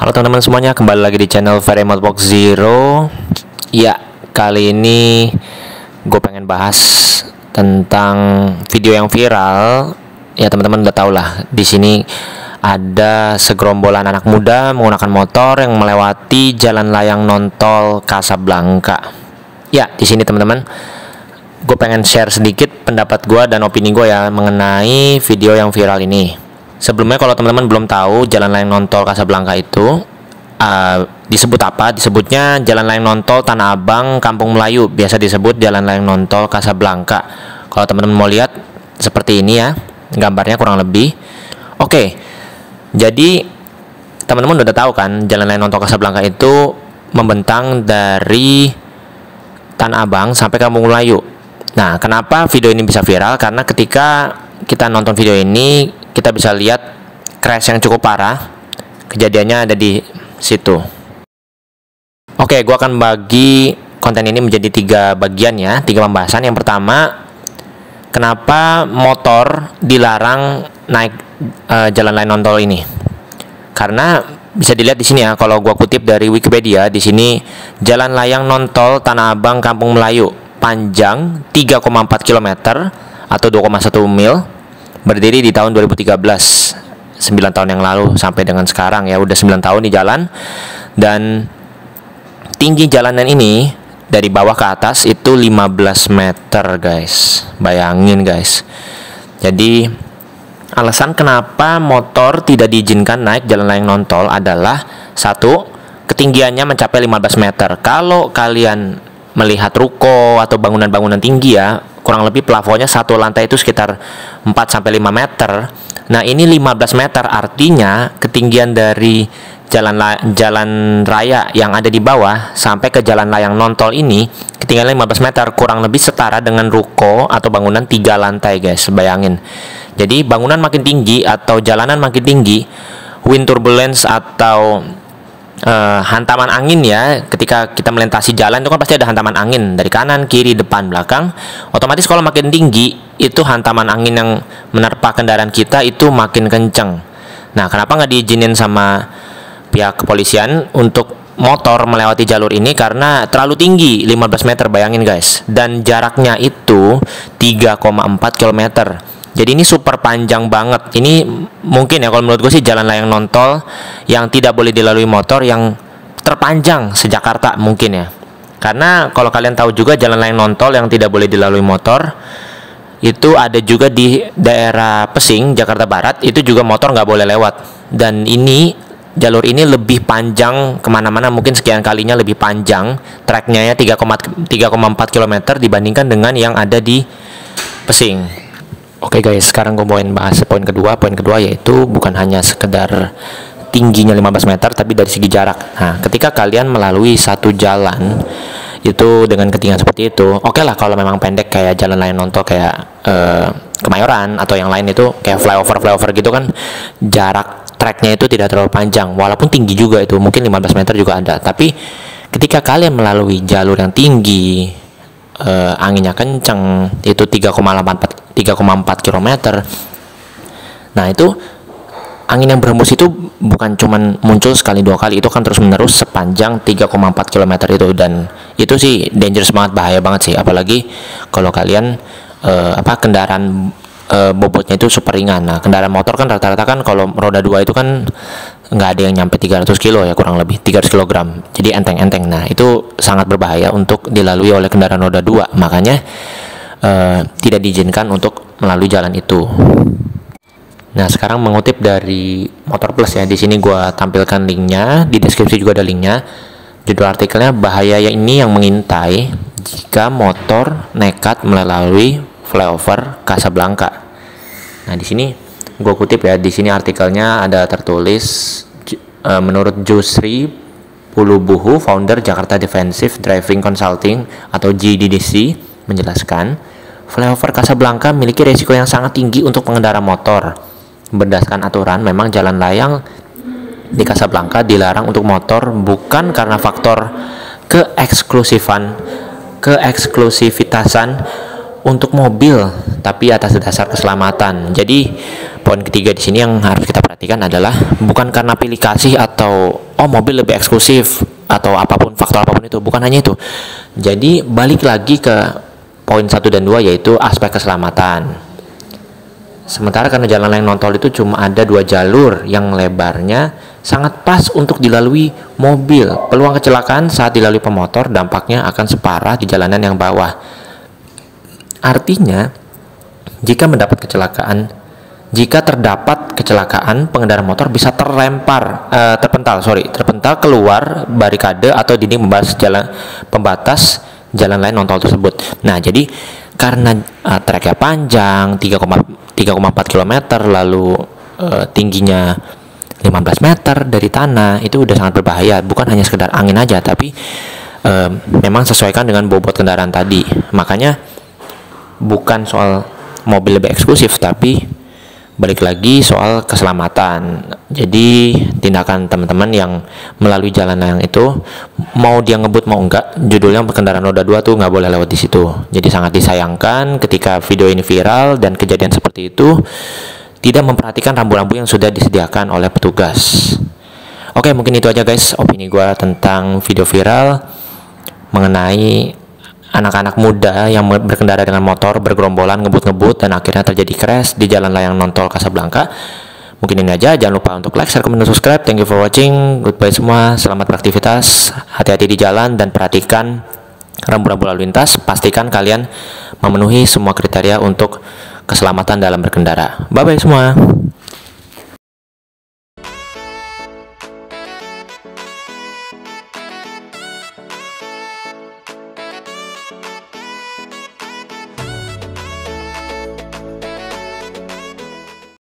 Halo teman-teman semuanya, kembali lagi di channel Veremot Box Zero. Ya, kali ini gue pengen bahas tentang video yang viral. Ya teman-teman udah tau lah, di sini ada segerombolan anak muda menggunakan motor yang melewati jalan layang non-tol Casablanca. Ya, di sini teman-teman, gue pengen share sedikit pendapat gue dan opini gue ya mengenai video yang viral ini. Sebelumnya kalau teman-teman belum tahu jalan layang non-tol Casablanca itu disebut apa? Disebutnya Jalan Layang Non-Tol Tanah Abang Kampung Melayu. Biasa disebut Jalan Layang Non-Tol Casablanca. Kalau teman-teman mau lihat seperti ini ya, gambarnya kurang lebih. Oke. Jadi teman-teman udah tahu kan Jalan Layang Non-Tol Casablanca itu membentang dari Tanah Abang sampai Kampung Melayu. Nah, kenapa video ini bisa viral? Karena ketika kita nonton video ini, kita bisa lihat crash yang cukup parah. Kejadiannya ada di situ. Oke, gue akan bagi konten ini menjadi 3 bagian ya, 3 pembahasan. Yang pertama, kenapa motor dilarang naik jalan layang non-tol ini? Karena bisa dilihat di sini ya, kalau gue kutip dari Wikipedia, di sini jalan layang non-tol Tanah Abang Kampung Melayu panjang 3,4 km atau 2,1 mil, berdiri di tahun 2013, 9 tahun yang lalu sampai dengan sekarang ya, udah 9 tahun di jalan. Dan tinggi jalanan ini dari bawah ke atas itu 15 meter guys, bayangin guys. Jadi alasan kenapa motor tidak diizinkan naik jalan layang non-tol adalah satu, ketinggiannya mencapai 15 meter. Kalau kalian melihat ruko atau bangunan-bangunan tinggi ya, kurang lebih plafonnya satu lantai itu sekitar 4-5 meter. Nah, ini 15 meter, artinya ketinggian dari jalan raya yang ada di bawah sampai ke jalan layang non-tol ini ketinggian 15 meter, kurang lebih setara dengan ruko atau bangunan 3 lantai guys, bayangin. Jadi bangunan makin tinggi atau jalanan makin tinggi, wind turbulence atau hantaman angin ya, ketika kita melintasi jalan itu kan pasti ada hantaman angin dari kanan, kiri, depan, belakang. Otomatis kalau makin tinggi itu hantaman angin yang menerpa kendaraan kita itu makin kenceng. Nah, kenapa nggak diizinin sama pihak kepolisian untuk motor melewati jalur ini? Karena terlalu tinggi, 15 meter, bayangin guys. Dan jaraknya itu 3,4 km. Jadi ini super panjang banget. Ini mungkin ya kalau menurut gue sih jalan layang non-tol yang tidak boleh dilalui motor yang terpanjang se-Jakarta mungkin ya. Karena kalau kalian tahu juga jalan layang non-tol yang tidak boleh dilalui motor itu ada juga di daerah Pesing, Jakarta Barat. Itu juga motor nggak boleh lewat. Dan ini jalur ini lebih panjang kemana-mana, mungkin sekian kalinya lebih panjang. Tracknya ya 3,4 km dibandingkan dengan yang ada di Pesing. Oke guys, sekarang gue mau bahas poin kedua. Poin kedua yaitu bukan hanya sekedar tingginya 15 meter, tapi dari segi jarak. Nah, ketika kalian melalui satu jalan itu dengan ketinggian seperti itu, oke lah kalau memang pendek kayak jalan layang non-tol kayak Kemayoran atau yang lain itu kayak flyover gitu kan, jarak tracknya itu tidak terlalu panjang, walaupun tinggi juga itu, mungkin 15 meter juga ada. Tapi ketika kalian melalui jalur yang tinggi, anginnya kenceng, itu 3,4 km. Nah, itu angin yang berhembus itu bukan cuman muncul sekali 2 kali, itu kan terus menerus sepanjang 3,4 km itu. Dan itu sih dangerous banget, bahaya banget sih, apalagi kalau kalian kendaraan bobotnya itu super ringan. Nah, kendaraan motor kan rata-rata kan kalau roda 2 itu kan nggak ada yang nyampe 300 kilo ya, kurang lebih 300 kg. Jadi enteng-enteng. Nah, itu sangat berbahaya untuk dilalui oleh kendaraan roda 2. Makanya tidak diizinkan untuk melalui jalan itu. Nah, sekarang mengutip dari Motor Plus ya. Di sini gue tampilkan linknya, di deskripsi juga ada linknya. Judul artikelnya, bahaya ini yang mengintai jika motor nekat melalui flyover Casablanca. Nah, di sini gue kutip ya. Di sini artikelnya ada tertulis, menurut Jusri Pulubuhu, founder Jakarta Defensive Driving Consulting atau JDDC, menjelaskan, flyover Casablanca memiliki risiko yang sangat tinggi untuk pengendara motor. Berdasarkan aturan, memang jalan layang di Casablanca dilarang untuk motor bukan karena faktor keeksklusivitasan untuk mobil, tapi atas dasar keselamatan. Jadi poin ketiga di sini yang harus kita perhatikan adalah bukan karena pilih kasih atau oh mobil lebih eksklusif atau apapun, faktor apapun itu, bukan hanya itu. Jadi balik lagi ke poin 1 dan 2, yaitu aspek keselamatan. Sementara karena jalan layang nontol itu cuma ada 2 jalur yang lebarnya sangat pas untuk dilalui mobil, peluang kecelakaan saat dilalui pemotor dampaknya akan separah di jalanan yang bawah. Artinya, jika terdapat kecelakaan, pengendara motor bisa terpental keluar barikade atau dinding pembatas jalan layang nontol tersebut. Nah, jadi karena treknya panjang 3,4 km, lalu tingginya 15 meter dari tanah, itu udah sangat berbahaya. Bukan hanya sekedar angin aja, tapi memang sesuaikan dengan bobot kendaraan tadi. Makanya bukan soal mobil lebih eksklusif, tapi balik lagi soal keselamatan. Jadi tindakan teman-teman yang melalui jalan layang itu, mau dia ngebut mau enggak, judulnya kendaraan roda 2 tuh nggak boleh lewat di situ. Jadi sangat disayangkan ketika video ini viral dan kejadian seperti itu tidak memperhatikan rambu-rambu yang sudah disediakan oleh petugas. Oke, mungkin itu aja guys opini gue tentang video viral mengenai anak-anak muda yang berkendara dengan motor bergerombolan ngebut-ngebut dan akhirnya terjadi crash di jalan layang nontol Casablanca. Mungkin ini aja, jangan lupa untuk like, share, komen, dan subscribe. Thank you for watching. Goodbye semua, selamat beraktivitas, hati-hati di jalan dan perhatikan rambu-rambu lalu lintas. Pastikan kalian memenuhi semua kriteria untuk keselamatan dalam berkendara. Bye bye semua.